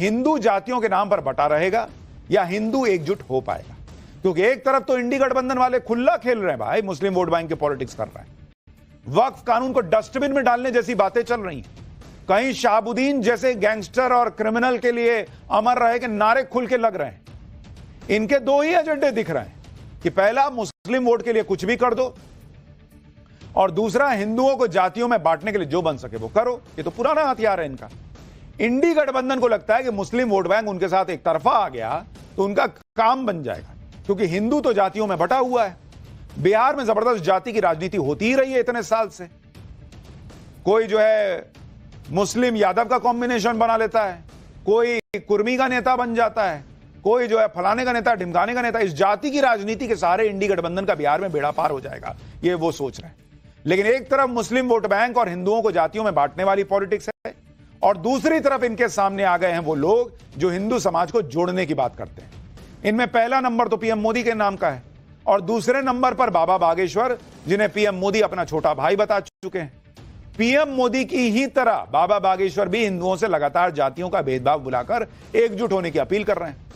हिंदू जातियों के नाम पर बटा रहेगा या हिंदू एकजुट हो पाएगा? क्योंकि एक तरफ तो इंडी गठबंधन वाले खुला खेल रहे हैं भाई, मुस्लिम वोट बैंक के पॉलिटिक्स कर रहे हैं, वक्फ कानून को डस्टबिन में डालने जैसी बातें चल रही हैं, कहीं शहाबुद्दीन जैसे गैंगस्टर और क्रिमिनल के लिए अमर रहे के नारे खुल के लग रहे हैं। इनके दो ही एजेंडे दिख रहे हैं कि पहला मुस्लिम वोट के लिए कुछ भी कर दो, और दूसरा हिंदुओं को जातियों में बांटने के लिए जो बन सके वो करो। ये तो पुराना हथियार है इनका। इंडी गठबंधन को लगता है कि मुस्लिम वोट बैंक उनके साथ एक तरफा आ गया तो उनका काम बन जाएगा, क्योंकि हिंदू तो जातियों में बटा हुआ है। बिहार में जबरदस्त जाति की राजनीति होती ही रही है इतने साल से। कोई जो है मुस्लिम यादव का कॉम्बिनेशन बना लेता है, कोई कुर्मी का नेता बन जाता है, कोई जो है फलाने का नेता, ढिमकाने का नेता। इस जाति की राजनीति के सहारे इंडी गठबंधन का बिहार में बेड़ा पार हो जाएगा, ये वो सोच रहे हैं। लेकिन एक तरफ मुस्लिम वोट बैंक और हिंदुओं को जातियों में बांटने वाली पॉलिटिक्स है, और दूसरी तरफ इनके सामने आ गए हैं वो लोग जो हिंदू समाज को जोड़ने की बात करते हैं। इनमें पहला नंबर तो पीएम मोदी के नाम का है, और दूसरे नंबर पर बाबा बागेश्वर, जिन्हें पीएम मोदी अपना छोटा भाई बता चुके हैं। पीएम मोदी की ही तरह बाबा बागेश्वर भी हिंदुओं से लगातार जातियों का भेदभाव बुलाकर एकजुट होने की अपील कर रहे हैं।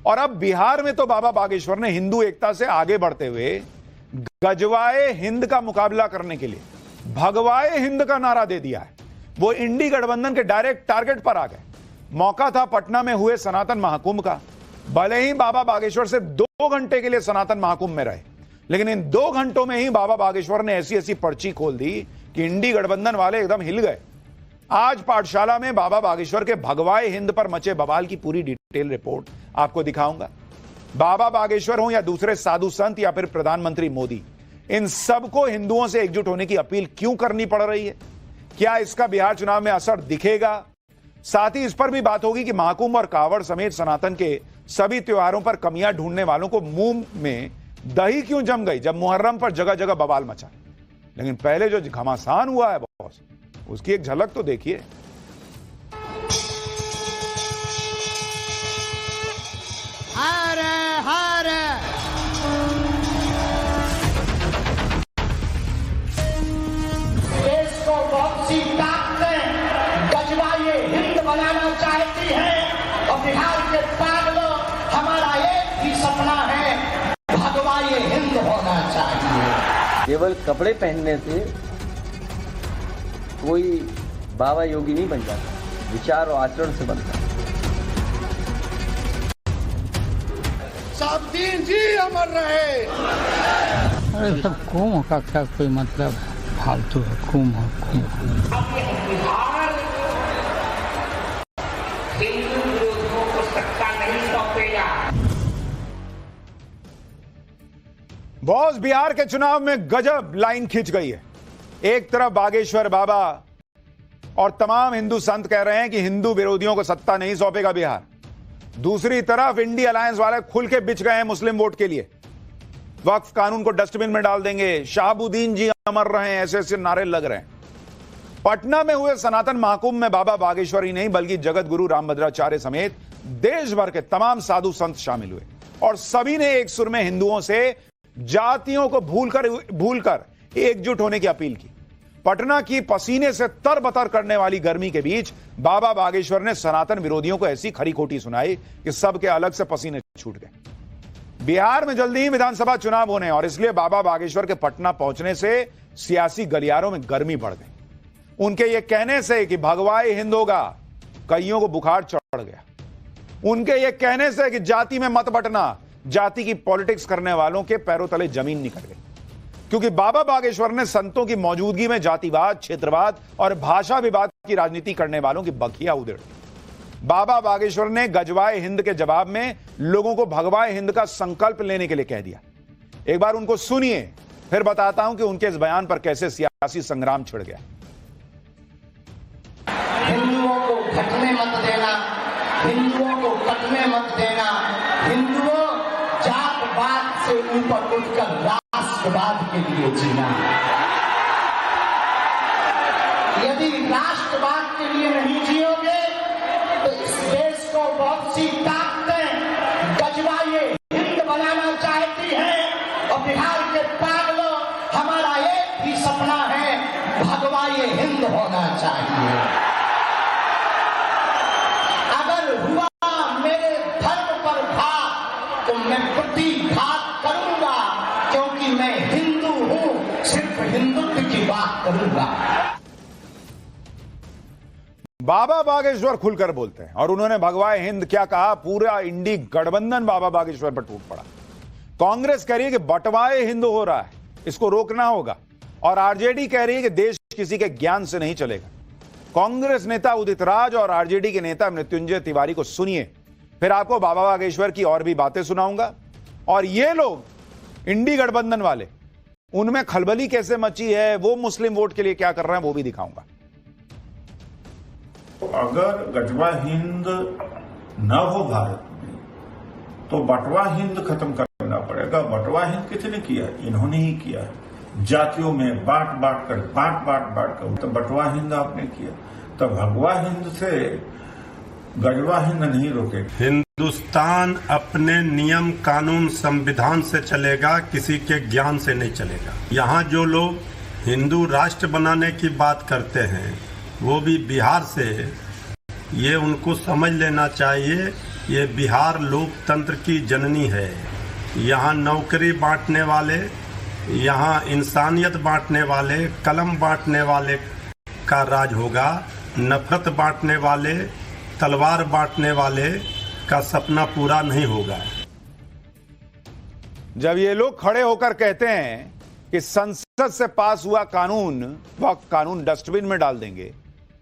और अब बिहार में तो बाबा बागेश्वर ने हिंदू एकता से आगे बढ़ते हुए गजवाए हिंद का मुकाबला करने के लिए भगवाए हिंद का नारा दे दिया है। वो इंडी गठबंधन के डायरेक्ट टारगेट पर आ गए। मौका था पटना में हुए सनातन महाकुंभ का। भले ही बाबा बागेश्वर से 2 घंटे के लिए सनातन महाकुंभ में रहे, लेकिन इन 2 घंटों में ही बाबा बागेश्वर ने ऐसी ऐसी पर्ची खोल दी कि इंडी गठबंधन वाले एकदम हिल गए। आज पाठशाला में बाबा बागेश्वर के भगवाए हिंद पर मचे बवाल की पूरी डिटेल रिपोर्ट आपको दिखाऊंगा। बाबा बागेश्वर हो या दूसरे साधु संत या फिर प्रधानमंत्री मोदी, इन सबको हिंदुओं से एकजुट होने की अपील क्यों करनी पड़ रही है? क्या इसका बिहार चुनाव में असर दिखेगा? साथ ही इस पर भी बात होगी कि महाकुंभ और कावड़ समेत सनातन के सभी त्योहारों पर कमियां ढूंढने वालों को मुंह में दही क्यों जम गई जब मुहर्रम पर जगह जगह बवाल मचा। लेकिन पहले जो घमासान हुआ है बॉस, उसकी एक झलक तो देखिए। देश को बहुत सी ताकतें गजवाए हिंद बनाना चाहती है, और बिहार के पागलों, हमारा एक ही सपना है, भगवाए हिंद होना चाहिए। केवल कपड़े पहनने से कोई बाबा योगी नहीं बन जाता, विचार और आचरण से बनता है। शहाबुद्दीन जी अमर रहे। अरे सब कुम का क्या कोई मतलब है? फालतू है कुम। बिहार हिंदू विरोधियों को सत्ता नहीं सौंपेगा। बॉस, बिहार के चुनाव में गजब लाइन खिंच गई है। एक तरफ बागेश्वर बाबा और तमाम हिंदू संत कह रहे हैं कि हिंदू विरोधियों को सत्ता नहीं सौंपेगा बिहार। दूसरी तरफ इंडी अलायंस वाले खुल के बिछ गए हैं मुस्लिम वोट के लिए। वक्फ कानून को डस्टबिन में डाल देंगे, शहाबुद्दीन जी अमर रहे, ऐसे ऐसे नारे लग रहे हैं। पटना में हुए सनातन महाकुंभ में बाबा बागेश्वर ही नहीं बल्कि जगत गुरु रामभद्राचार्य समेत देश भर के तमाम साधु संत शामिल हुए, और सभी ने एक सुर में हिंदुओं से जातियों को भूलकर एकजुट होने की अपील की। पटना की पसीने से तरबतर करने वाली गर्मी के बीच बाबा बागेश्वर ने सनातन विरोधियों को ऐसी खरी खोटी सुनाई कि सबके अलग से पसीने छूट गए। बिहार में जल्दी ही विधानसभा चुनाव होने और इसलिए बाबा बागेश्वर के पटना पहुंचने से सियासी गलियारों में गर्मी बढ़ गई। उनके ये कहने से कि भगवाए हिंद होगा, कईयों को बुखार चढ़ गया। उनके ये कहने से कि जाति में मत बंटना, जाति की पॉलिटिक्स करने वालों के पैरों तले जमीन निकल गई, क्योंकि बाबा बागेश्वर ने संतों की मौजूदगी में जातिवाद, क्षेत्रवाद और भाषा विवाद की राजनीति करने वालों की बखिया उधेड़ दी। बाबा बागेश्वर ने गजवाए हिंद के जवाब में लोगों को भगवाए हिंद का संकल्प लेने के लिए कह दिया। एक बार उनको सुनिए, फिर बताता हूं कि उनके इस बयान पर कैसे सियासी संग्राम छिड़ गया। हिंदुओं को घटने मत देना, हिंदुओं को कटने मत देना, हिंदुओं जात-पात से ऊपर उठकर राष्ट्रवाद के लिए जीना। यदि राष्ट्रवाद के लिए नहीं जियोगे तो इस देश को बहुत सी ताकतें गजवाए हिंद बनाना चाहती हैं, और बिहार के पागलों, हमारा एक ही सपना है, भगवाए हिंद होना चाहिए। अगर हुआ बाबा बागेश्वर खुलकर बोलते हैं और उन्होंने भगवाए हिंद क्या कहा, पूरा इंडी गठबंधन बाबा बागेश्वर पर टूट पड़ा। कांग्रेस कह रही है कि बंटवाए हिंद हो रहा है, इसको रोकना होगा, और आरजेडी कह रही है कि देश किसी के ज्ञान से नहीं चलेगा। कांग्रेस नेता उदित राज और आरजेडी के नेता मृत्युंजय तिवारी को सुनिए, फिर आपको बाबा बागेश्वर की और भी बातें सुनाऊंगा। और ये लोग इंडी गठबंधन वाले, उनमें खलबली कैसे मची है, वो मुस्लिम वोट के लिए क्या कर रहे हैं, वो भी दिखाऊंगा। अगर गजवा हिंद न हो भारत में तो बटवा हिंद खत्म करना पड़ेगा। बटवा हिंद किसने किया? इन्होंने ही किया, जातियों में बांट कर तो बटवा हिंद आपने किया। तो भगवा हिंद से गजवा हिंद नहीं रोकेगा। हिंदुस्तान अपने नियम कानून संविधान से चलेगा, किसी के ज्ञान से नहीं चलेगा। यहाँ जो लोग हिंदू राष्ट्र बनाने की बात करते हैं, वो भी बिहार से, ये उनको समझ लेना चाहिए, ये बिहार लोकतंत्र की जननी है। यहाँ नौकरी बांटने वाले, यहाँ इंसानियत बांटने वाले, कलम बांटने वाले का राज होगा। नफरत बांटने वाले, तलवार बांटने वाले का सपना पूरा नहीं होगा। जब ये लोग खड़े होकर कहते हैं कि संसद से पास हुआ कानून, वक्फ कानून डस्टबिन में डाल देंगे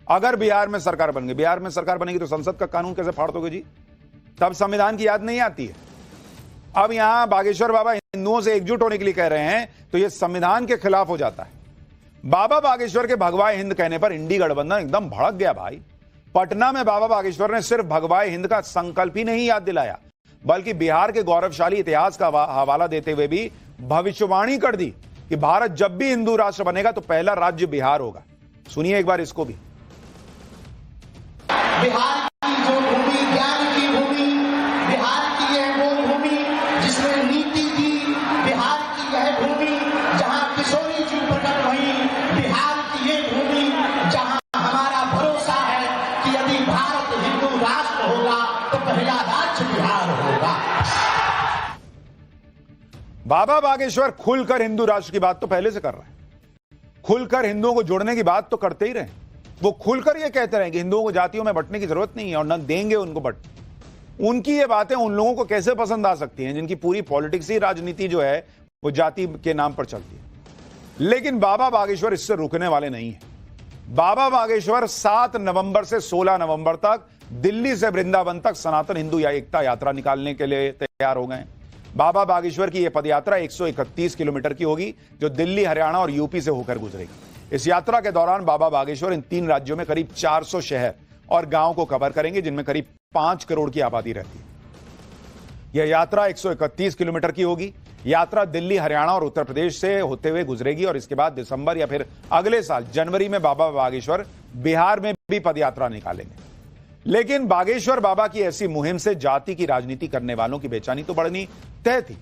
अगर बिहार में सरकार बन गई, बिहार में सरकार बनेगी तो संसद का कानून कैसे फाड़ दोगे जी? तब संविधान की याद नहीं आती है। अब यहां बागेश्वर बाबा हिंदुओं से एकजुट होने के लिए कह रहे हैं तो यह संविधान के खिलाफ हो जाता है। बाबा बागेश्वर के भगवाए हिंद कहने पर इंडी गठबंधन एकदम भड़क गया भाई। पटना में बाबा बागेश्वर ने सिर्फ भगवाए हिंद का संकल्प ही नहीं याद दिलाया, बल्कि बिहार के गौरवशाली इतिहास का हवाला देते हुए भी भविष्यवाणी कर दी कि भारत जब भी हिंदू राष्ट्र बनेगा तो पहला राज्य बिहार होगा। सुनिए एक बार इसको भी। बिहार की जो भूमि, ज्ञान की भूमि, बिहार की यह वो भूमि जिसमें नीति थी, बिहार की यह भूमि जहां किशोरी जी प्रकट हुई, बिहार की ये भूमि जहां हमारा भरोसा है कि यदि भारत हिंदू राष्ट्र होगा तो पहला राज्य बिहार होगा। बाबा बागेश्वर खुलकर हिंदू राष्ट्र की बात तो पहले से कर रहे हैं, खुलकर हिंदुओं को जोड़ने की बात तो करते ही रहे। वो खुलकर ये कहते रहे कि हिंदुओं को जातियों में बंटने की जरूरत नहीं है और न देंगे उनको बंट। उनकी ये बातें उन लोगों को कैसे पसंद आ सकती हैं जिनकी पूरी पॉलिटिक्स ही, राजनीति जो है वो जाति के नाम पर चलती है। लेकिन बाबा बागेश्वर इससे रुकने वाले नहीं है। बाबा बागेश्वर 7 नवंबर से 16 नवंबर तक दिल्ली से वृंदावन तक सनातन हिंदू एकता यात्रा निकालने के लिए तैयार हो गए। बाबा बागेश्वर की यह पदयात्रा 131 किलोमीटर की होगी, जो दिल्ली, हरियाणा और यूपी से होकर गुजरेगी। इस यात्रा के दौरान बाबा बागेश्वर इन 3 राज्यों में करीब 400 शहर और गांव को कवर करेंगे, जिनमें करीब 5 करोड़ की आबादी रहती है। यह यात्रा 131 किलोमीटर की होगी। यात्रा दिल्ली, हरियाणा और उत्तर प्रदेश से होते हुए गुजरेगी और इसके बाद दिसंबर या फिर अगले साल जनवरी में बाबा बागेश्वर बिहार में भी पदयात्रा निकालेंगे। लेकिन बागेश्वर बाबा की ऐसी मुहिम से जाति की राजनीति करने वालों की बेचैनी तो बढ़नी तय थी।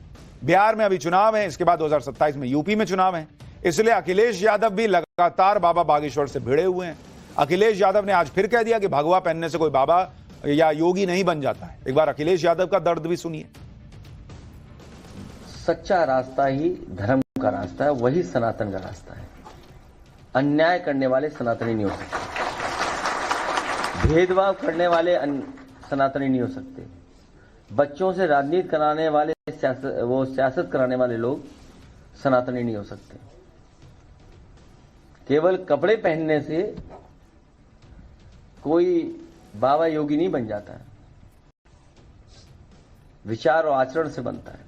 बिहार में अभी चुनाव है, इसके बाद 2027 में यूपी में चुनाव है, इसलिए अखिलेश यादव भी लगातार बाबा बागेश्वर से भिड़े हुए हैं। अखिलेश यादव ने आज फिर कह दिया कि भगवा पहनने से कोई बाबा या योगी नहीं बन जाता है। एक बार अखिलेश यादव का दर्द भी सुनिए। सच्चा रास्ता ही धर्म का रास्ता है, वही सनातन का रास्ता है। अन्याय करने वाले सनातनी नहीं हो सकते, भेदभाव करने वाले सनातनी नहीं हो सकते, बच्चों से राजनीति कराने वाले, सियासत कराने वाले लोग सनातनी नहीं हो सकते। केवल कपड़े पहनने से कोई बाबा योगी नहीं बन जाता है, विचार और आचरण से बनता है।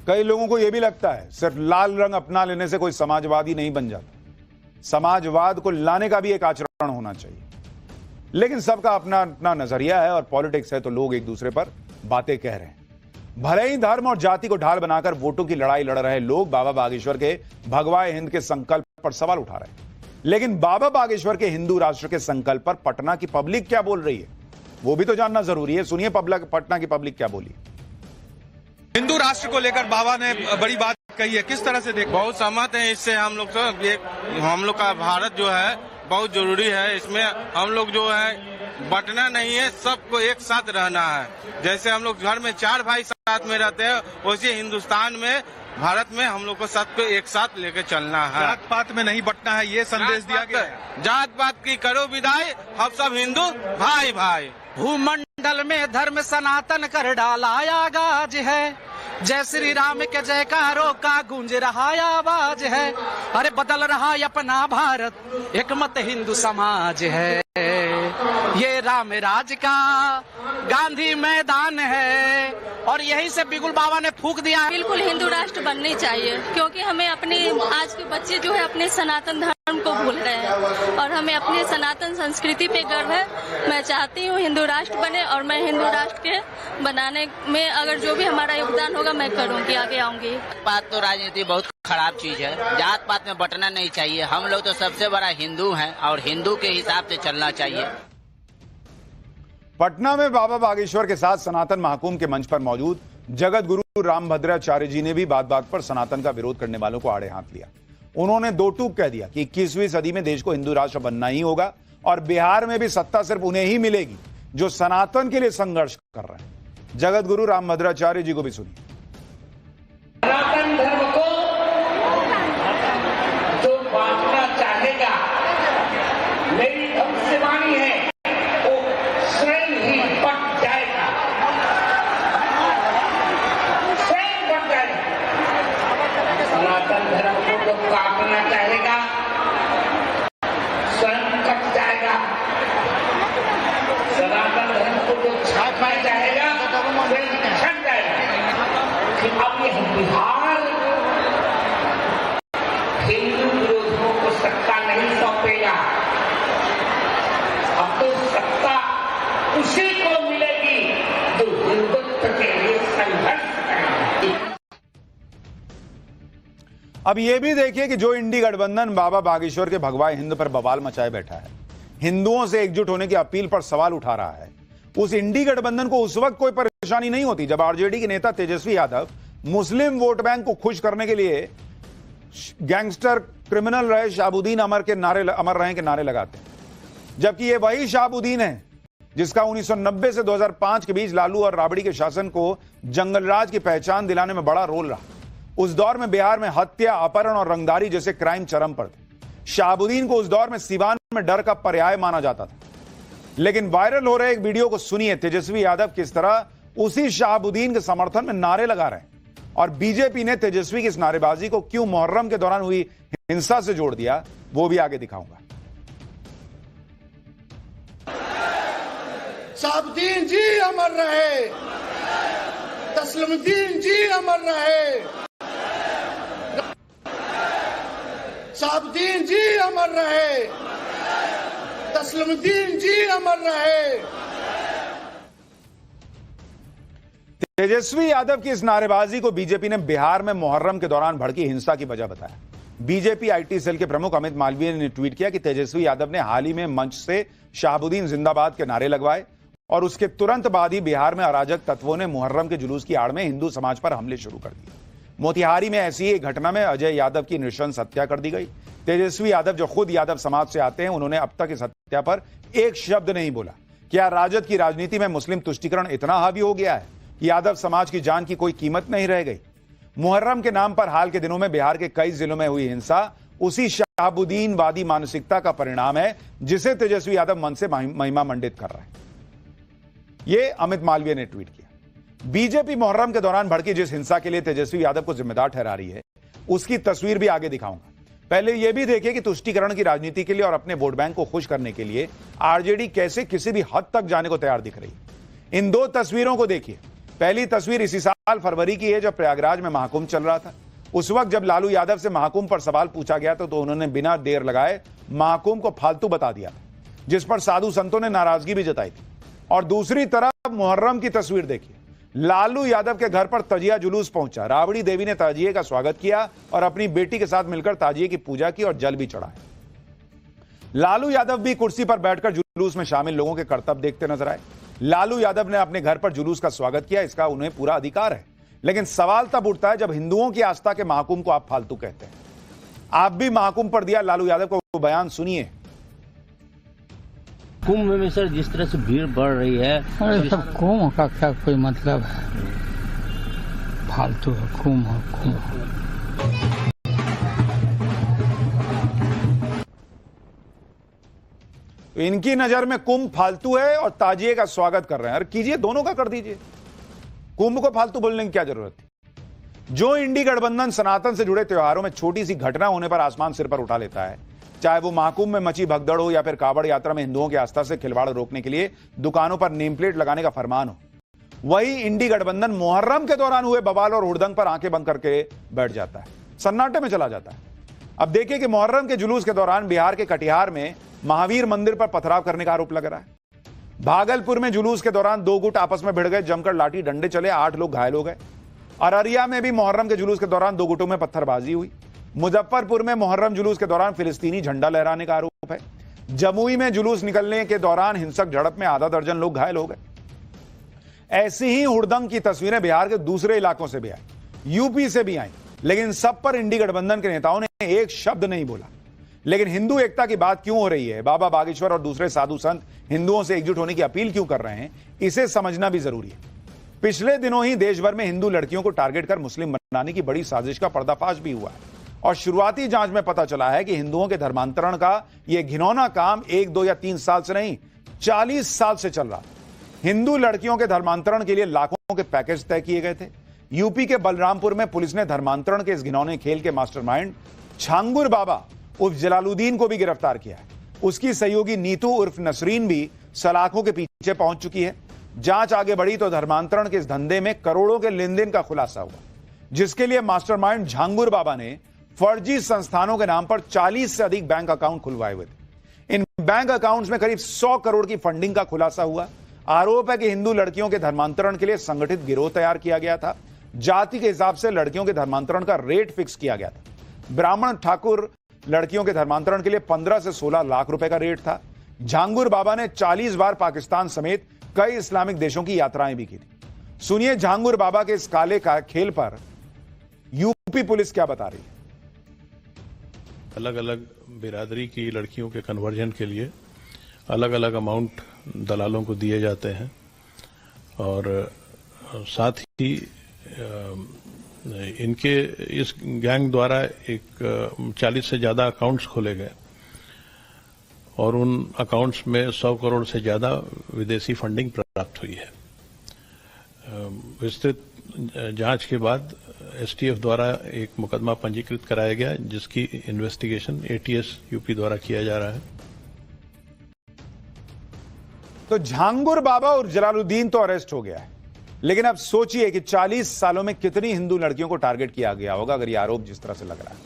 कई लोगों को यह भी लगता है सिर्फ लाल रंग अपना लेने से कोई समाजवादी नहीं बन जाता। समाजवाद को लाने का भी एक आचरण होना चाहिए, लेकिन सबका अपना अपना नजरिया है और पॉलिटिक्स है तो लोग एक दूसरे पर बातें कह रहे हैं। भले ही धर्म और जाति को ढाल बनाकर वोटों की लड़ाई लड़ रहे लोग बाबा बागेश्वर के भगवाए हिंद के संकल्प पर सवाल उठा रहे हैं, लेकिन बाबा बागेश्वर के हिंदू राष्ट्र के संकल्प पर पटना की पब्लिक क्या बोल रही है वो भी तो जानना जरूरी है। सुनिए पटना की पब्लिक क्या बोली। हिंदू राष्ट्र को लेकर बाबा ने बड़ी बात कही है, किस तरह से देख? बहुत सहमत हैं इससे। हम लोग हम लोग का भारत जो है बहुत जरूरी है। इसमें हम लोग जो है बंटना नहीं है, सबको एक साथ रहना है। जैसे हम लोग घर में 4 भाई साथ में रहते हैं, वैसे हिंदुस्तान में भारत में हम लोग को सबको एक साथ लेके चलना है। जात पात में नहीं बंटना है, ये संदेश दिया गया है। जात पात की करो विदाई, हम सब हिंदू भाई भाई। भूमंडल में धर्म सनातन कर डाला आगाज है, जय श्री राम के जयकारों का गूंज रहा आवाज है। अरे बदल रहा अपना भारत, एक मत हिंदू समाज है। ये राम राज का गांधी मैदान है, और यहीं से बिगुल बाबा ने फूंक दिया। बिल्कुल हिंदू राष्ट्र बननी चाहिए, क्योंकि हमें अपने आज के बच्चे जो है अपने सनातन धर्म को भूल रहे हैं, और हमें अपने सनातन संस्कृति पे गर्व है। मैं चाहती हूँ हिंदू राष्ट्र बने, और मैं हिंदू राष्ट्र के बनाने में अगर जो भी हमारा योगदान होगा मैं करूँगी, आगे आऊंगी। बात तो राजनीति बहुत खराब चीज है, जात पात में बंटना नहीं चाहिए। हम लोग तो सबसे बड़ा हिंदू हैं, और हिंदू के हिसाब से चलना चाहिए। पटना में बाबा बागेश्वर के साथ सनातन महाकुंभ के मंच पर मौजूद जगत गुरु रामभद्राचार्य जी ने भी बात बात पर सनातन का विरोध करने वालों को आड़े हाथ लिया। उन्होंने दो टूक कह दिया कि 21वीं सदी में देश को हिंदू राष्ट्र बनना ही होगा, और बिहार में भी सत्ता सिर्फ उन्हें ही मिलेगी जो सनातन के लिए संघर्ष कर रहे हैं। जगत गुरु रामभद्राचार्य जी को भी सुनिए। सनातन धर्म को जो बांटना चाहेगा, मेरी भविष्यवाणी है, वो स्वयं ही बट जाएगा, स्वयं बट जाएगा। सनातन धर्म को जो काटना चाहेगा स्वयं कट जाएगा। सनातन धर्म को जो छापना चाहेगा स्वयं छट जाएगा। अब ये बिहार हिंदू विरोधियों को सत्ता नहीं सौंपेगा, अब तो सत्ता उसी को मिलेगी जो हिंदुत्व के लिए संघर्ष करेगा। अब यह भी देखिए कि जो इंडी गठबंधन बाबा बागेश्वर के भगवा हिंद पर बवाल मचाए बैठा है, हिंदुओं से एकजुट होने की अपील पर सवाल उठा रहा है, उस इंडी गठबंधन को उस वक्त कोई परेशानी नहीं होती जब आरजेडी के नेता तेजस्वी यादव मुस्लिम वोट बैंक को खुश करने के लिए गैंगस्टर क्रिमिनल रहे शाहबुद्दीन अमर रहे के नारे लगाते हैं। जबकि ये वही शाहबुद्दीन है जिसका 1990 से 2005 के बीच लालू और राबड़ी के शासन को जंगलराज की पहचान दिलाने में बड़ा रोल रहा। उस दौर में बिहार में हत्या, अपहरण और रंगदारी जैसे क्राइम चरम पर थे। शाहबुद्दीन को उस दौर में सिवान में डर का पर्याय माना जाता था। लेकिन वायरल हो रहे एक वीडियो को सुनिए, तेजस्वी यादव किस तरह उसी शाहबुद्दीन के समर्थन में नारे लगा रहे हैं, और बीजेपी ने तेजस्वी की इस नारेबाजी को क्यों मुहर्रम के दौरान हुई हिंसा से जोड़ दिया, वो भी आगे दिखाऊंगा। शाहबुद्दीन जी अमर रहे, तस्लीमुद्दीन जी अमर रहे, शाहबुद्दीन जी अमर रहे, तस्लीमुद्दीन जी अमर रहे। तेजस्वी यादव की इस नारेबाजी को बीजेपी ने बिहार में मुहर्रम के दौरान भड़की हिंसा की वजह बताया। बीजेपी आईटी सेल के प्रमुख अमित मालवीय ने ट्वीट किया कि तेजस्वी यादव ने हाल ही में मंच से शाहबुद्दीन जिंदाबाद के नारे लगवाए, और उसके तुरंत बाद ही बिहार में अराजक तत्वों ने मुहर्रम के जुलूस की आड़ में हिंदू समाज पर हमले शुरू कर दिए। मोतिहारी में ऐसी ही एक घटना में अजय यादव की नृशंस हत्या कर दी गई। तेजस्वी यादव जो खुद यादव समाज से आते हैं, उन्होंने अब तक इस हत्या पर एक शब्द नहीं बोला। क्या राजद की राजनीति में मुस्लिम तुष्टीकरण इतना हावी हो गया है कि यादव समाज की जान की कोई कीमत नहीं रह गई? मुहर्रम के नाम पर हाल के दिनों में बिहार के कई जिलों में हुई हिंसा उसी शाहबुद्दीनवादी मानसिकता का परिणाम है जिसे तेजस्वी यादव मन से महिमा मंडित कर रहे हैं। यह अमित मालवीय ने ट्वीट किया। बीजेपी मुहर्रम के दौरान भड़की जिस हिंसा के लिए तेजस्वी यादव को जिम्मेदार ठहरा रही है, उसकी तस्वीर भी आगे दिखाऊंगा। पहले यह भी देखिए कि तुष्टीकरण की राजनीति के लिए और अपने वोट बैंक को खुश करने के लिए आरजेडी कैसे किसी भी हद तक जाने को तैयार दिख रही है। इन दो तस्वीरों को देखिए। पहली तस्वीर इसी साल फरवरी की है जब प्रयागराज में महाकुंभ चल रहा था। उस वक्त जब लालू यादव से महाकुंभ पर सवाल पूछा गया तो उन्होंने बिना देर लगाए महाकुंभ को फालतू बता दिया, जिस पर साधु संतों ने नाराजगी भी जताई थी। और दूसरी तरफ मुहर्रम की तस्वीर देखिए। लालू यादव के घर पर ताजिया जुलूस पहुंचा। राबड़ी देवी ने ताजिए का स्वागत किया और अपनी बेटी के साथ मिलकर ताजिए की पूजा की और जल भी चढ़ाया। लालू यादव भी कुर्सी पर बैठकर जुलूस में शामिल लोगों के करतब देखते नजर आए। लालू यादव ने अपने घर पर जुलूस का स्वागत किया, इसका उन्हें पूरा अधिकार है। लेकिन सवाल तब उठता है जब हिंदुओं की आस्था के महाकुंभ को आप फालतू कहते हैं। आप भी महाकुंभ पर दिया लालू यादव को वो बयान सुनिए। कुंभ में सर जिस तरह से भीड़ बढ़ रही है, अरे सब कुंभ का क्या कोई मतलब है? फालतू है, कुम है, कुम है। तो इनकी नजर में कुंभ फालतू है और ताजिए का स्वागत कर रहे हैं। अरे कीजिए, दोनों का कर दीजिए। कुंभ को फालतू बोलने की क्या जरूरत थी? जो इंडी गठबंधन सनातन से जुड़े त्योहारों में छोटी सी घटना होने पर आसमान सिर पर उठा लेता है, चाहे वो महाकुंभ में मची भगदड़ हो या फिर कावड़ यात्रा में हिंदुओं की आस्था से खिलवाड़ रोकने के लिए दुकानों पर नेम प्लेट लगाने का फरमान हो, वही इंडी गठबंधन मुहर्रम के दौरान हुए बवाल और हुड़दंग पर आंखें बंद करके बैठ जाता है, सन्नाटे में चला जाता है। अब देखिए कि मुहर्रम के जुलूस के दौरान बिहार के कटिहार में महावीर मंदिर पर पथराव करने का आरोप लग रहा है। भागलपुर में जुलूस के दौरान दो गुट आपस में भिड़ गए, जमकर लाठी डंडे चले, 8 लोग घायल हो गए। अररिया में भी मुहर्रम के जुलूस के दौरान दो गुटों में पत्थरबाजी हुई। मुजफ्फरपुर में मुहर्रम जुलूस के दौरान फिलिस्तीनी झंडा लहराने का आरोप है। जमुई में जुलूस निकलने के दौरान हिंसक झड़प में आधा दर्जन लोग घायल हो गए। ऐसी ही हुड़दंग की तस्वीरें बिहार के दूसरे इलाकों से भी आई, यूपी से भी आई, लेकिन सब पर इंडी गठबंधन के नेताओं ने एक शब्द नहीं बोला। लेकिन हिंदू एकता की बात क्यों हो रही है, बाबा बागेश्वर और दूसरे साधु संत हिंदुओं से एकजुट होने की अपील क्यों कर रहे हैं, इसे समझना भी जरूरी है। पिछले दिनों ही देश भर में हिंदू लड़कियों को टारगेट कर मुस्लिम बनाने की बड़ी साजिश का पर्दाफाश भी हुआ है और शुरुआती जांच में पता चला है कि हिंदुओं के धर्मांतरण का यह घिनौना काम 1, 2 या 3 साल से नहीं, 40 साल से चल रहा। हिंदू लड़कियों के धर्मांतरण के लिए लाखों के पैकेज तय किए गए थे। यूपी के बलरामपुर में पुलिस ने धर्मांतरण के इस घिनौने खेल के मास्टरमाइंड झांगुर बाबा उर्फ जलालुद्दीन को भी गिरफ्तार किया है। उसकी सहयोगी नीतू उर्फ नसरीन भी सलाखों के पीछे पहुंच चुकी है। जांच आगे बढ़ी तो धर्मांतरण के इस धंधे में करोड़ों के लेन देन का खुलासा हुआ, जिसके लिए मास्टरमाइंड झांगुर बाबा ने फर्जी संस्थानों के नाम पर 40 से अधिक बैंक अकाउंट खुलवाए हुए थे। इन बैंक अकाउंट्स में करीब 100 करोड़ की फंडिंग का खुलासा हुआ। आरोप है कि हिंदू लड़कियों के धर्मांतरण के लिए संगठित गिरोह तैयार किया गया था। जाति के हिसाब से लड़कियों के धर्मांतरण का रेट फिक्स किया गया था। ब्राह्मण ठाकुर लड़कियों के धर्मांतरण के लिए 15 से 16 लाख रुपए का रेट था। झांगुर बाबा ने 40 बार पाकिस्तान समेत कई इस्लामिक देशों की यात्राएं भी की थी। सुनिए झांगुर बाबा के इस काले का खेल पर यूपी पुलिस क्या बता रही है। अलग अलग बिरादरी की लड़कियों के कन्वर्जन के लिए अलग अलग अमाउंट दलालों को दिए जाते हैं और साथ ही इनके इस गैंग द्वारा एक 40 से ज्यादा अकाउंट्स खोले गए और उन अकाउंट्स में 100 करोड़ से ज्यादा विदेशी फंडिंग प्राप्त हुई है। विस्तृत जांच के बाद एसटीएफ द्वारा एक मुकदमा पंजीकृत कराया गया, जिसकी इन्वेस्टिगेशन एटीएस यूपी द्वारा किया जा रहा है। तो झांगुर बाबा और जलालुद्दीन तो अरेस्ट हो गया है, लेकिन अब सोचिए कि 40 सालों में कितनी हिंदू लड़कियों को टारगेट किया गया होगा अगर यह आरोप जिस तरह से लग रहा है,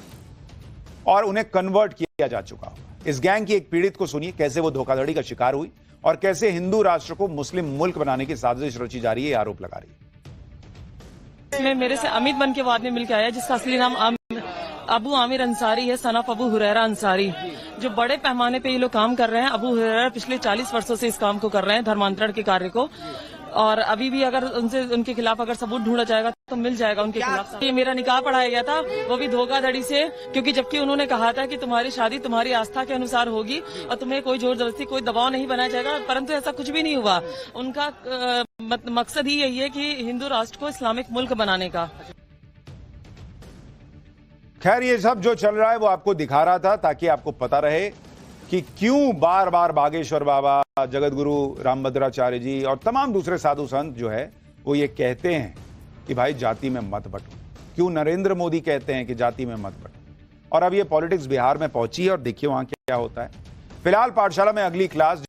और उन्हें कन्वर्ट किया जा चुका होगा। इस गैंग की एक पीड़ित को सुनिए, कैसे वो धोखाधड़ी का शिकार हुई और कैसे हिंदू राष्ट्र को मुस्लिम मुल्क बनाने की साजिश रची जा रही है, आरोप लगा रही है। इसमें मेरे से अमित बन के बाद में मिलकर आया, जिसका असली नाम अबू आमिर अंसारी है, सन ऑफ अबू हुरैरा अंसारी। जो बड़े पैमाने पे ये लोग काम कर रहे हैं। अबू हुरैरा पिछले 40 वर्षों से इस काम को कर रहे हैं, धर्मांतरण के कार्य को, और अभी भी अगर उनके खिलाफ अगर सबूत ढूंढा जाएगा तो मिल जाएगा उनके खिलाफ। ये मेरा निकाह पढ़ाया गया था, वो भी धोखाधड़ी से, क्योंकि जबकि उन्होंने कहा था कि तुम्हारी शादी तुम्हारी आस्था के अनुसार होगी और तुम्हें कोई जोर जबरदस्ती कोई दबाव नहीं बनाया जाएगा, परंतु ऐसा कुछ भी नहीं हुआ। उनका मकसद ही यही है कि हिंदू राष्ट्र को इस्लामिक मुल्क बनाने का। खैर, ये सब जो चल रहा है वो आपको दिखा रहा था ताकि आपको पता रहे कि क्यों बार बार बागेश्वर बाबा, जगत गुरु रामभद्राचार्य जी और तमाम दूसरे साधु संत जो है वो ये कहते हैं कि भाई जाति में मत बंटो। क्यों नरेंद्र मोदी कहते हैं कि जाति में मत बंटो। और अब ये पॉलिटिक्स बिहार में पहुंची है और देखिए वहां क्या होता है। फिलहाल पाठशाला में अगली क्लास